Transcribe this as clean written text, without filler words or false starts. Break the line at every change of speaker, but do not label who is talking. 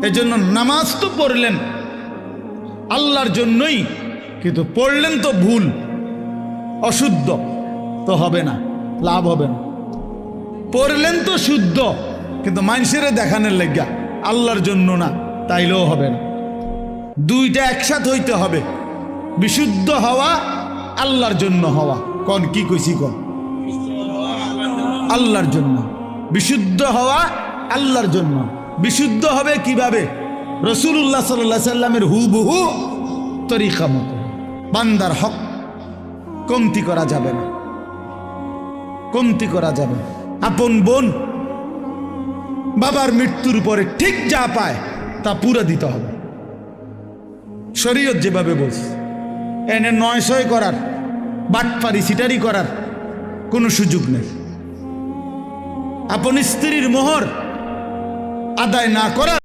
এজন্য নামাজ তো পড়লেন আল্লাহর জন্যই, কিন্তু পড়লেন তো ভুল, অশুদ্ধ, তো হবে না, লাভ হবে না। পড়লেন তো শুদ্ধ, কিন্তু মানুষের দেখানোর লেগা, আল্লাহর জন্য না, তাইলেও হবে না। দুইটা একসাথে হইতে হবে, বিশুদ্ধ হওয়া, আল্লাহর জন্য হওয়া। কোন কি কইছি কোন? আল্লাহর জন্য বিশুদ্ধ হওয়া, আল্লাহর জন্য। বিশুদ্ধ হবে কিভাবে? রাসূলুল্লাহ সাল্লাল্লাহু আলাইহি সাল্লামের হুবহু তরিকা মতো। বান্দার হক কমতি করা যাবে না, কমতি করা যাবে না। আপন বোন বাবার মৃত্যুর পরে ঠিক যা পায় তা পুরো দিতে হবে, শরীয়ত যেভাবে বলছে। এনে ৯০০ করার, বাটপারি সিটারি করার কোনো সুযোগ নেই। আপন স্ত্রীর মোহর আদায় না করার